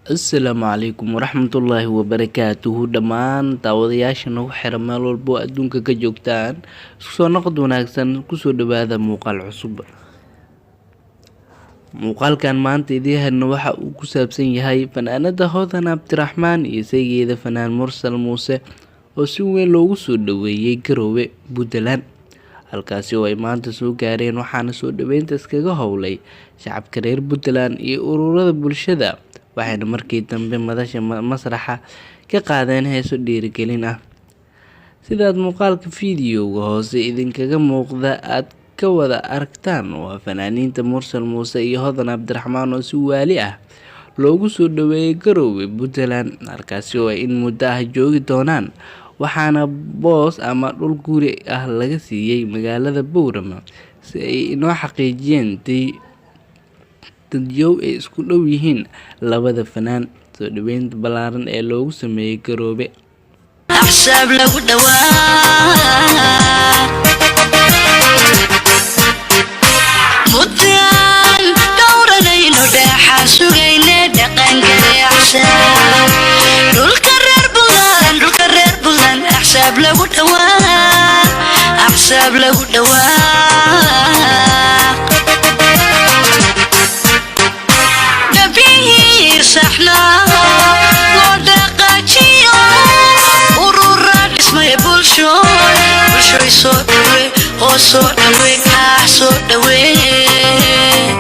Asalaamu calaykum waraxmatullaahi wabarakaatuhu dhammaan daawadayaasha nagu xiran meel walbo adduunka ka joogtaan isku soo noqod wanaagsan kusoo dhawaada muuqaal cusub. Muuqaalkan maanta idiin waxa uu ku saabsan yahay fanaanada Hodan Cabdiraxmaan iyo saygeeda fanaan Mursal Muuse oo si weyn loogu soo dhaweeyay Garowe Puntland, halkaasi oo ay maanta soo gaareen waxaana soo dhaweynta iskaga howlay shacabka reer Puntland iyo ururada bulshada, waxayna markii dambe madasha masraxa ka qaadeen heeso dhiirigelin ah. Sidaad muuqaalka fiidiyowga hoose idinkaga muuqda aad ka wada aragtaan, waa fanaaniinta Mursal Muuse iyo Hodan Cabdiraxmaan oo si waali ah loogu soo dhaweeyay Garowe Puntland, halkaasi oo ay in muddo ah joogi doonaan, waxaana boos ama dhul guri ah laga siiyay magaalada Boorama si ay inoo xaqiijiyeen dadyow ay isku dhow yihiin labada fanaan. Soo dhaweynta ballaaran ee loogu sameeyay Garowe أحسب لو دواء مدان دورة ليلو داحا سوغيني دقان كري أحساب دول كرر بلان أحسب لو دواء أحسب لو دواء نبيه صحنا soo dhaweey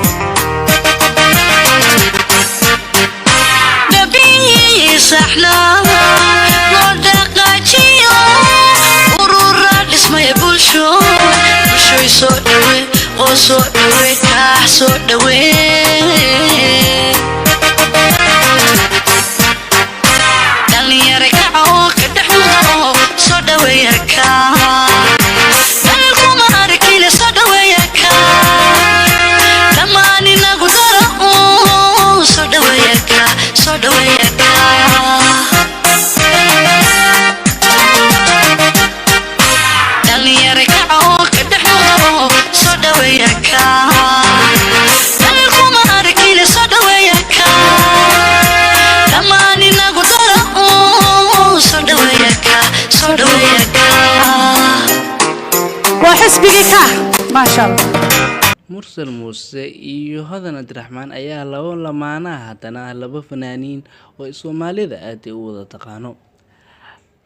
nabii saxna loo dhaqaajiyo urura dhismay bulsho soo dhaweey soo dhaweey dhalinyaro kaco ka dhaxlo soo dhaweey ka ما شاء الله. Mursal Muuse iyo Hodan Cabdiraxmaan ayaa laba lamaanaha haddana laba fanaaniin oo Soomaalida aad u wada taqaano.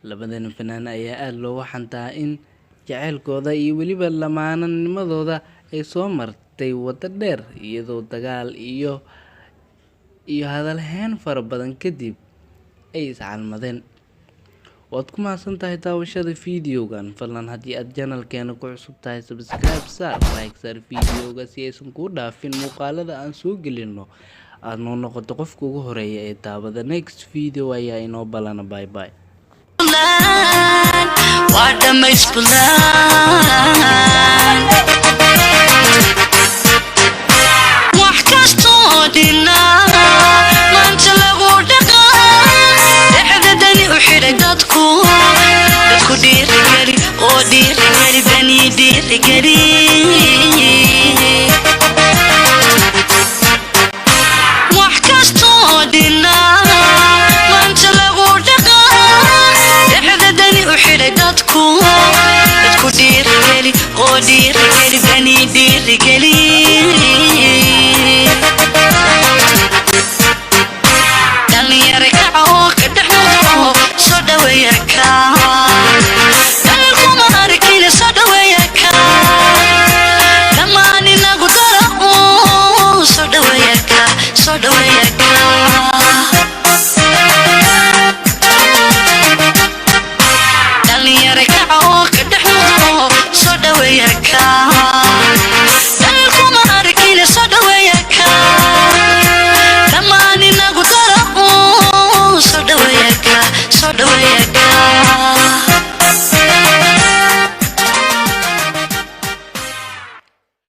Labadan fanaan ayaa aad loogu xantaa in jacaylkooda iyo weliba lamaananimadooda ay soo martay wada dheer, iyadoo dagaal iyo hadal heen fara badan kadib ay iscalmadeen. waad ku mahadsantahay daawashada fiidiyowgan. Fadlan haddii aad channelkeena ku cusub tahay subscribe saar, like saar fiidiyowga si aysan kuu dhaafin muuqaalada aan soo gelino, aad noo noqoto qofka ugu horeeya ee daawada. Next video ayaa inoo balana. Bye bye. What a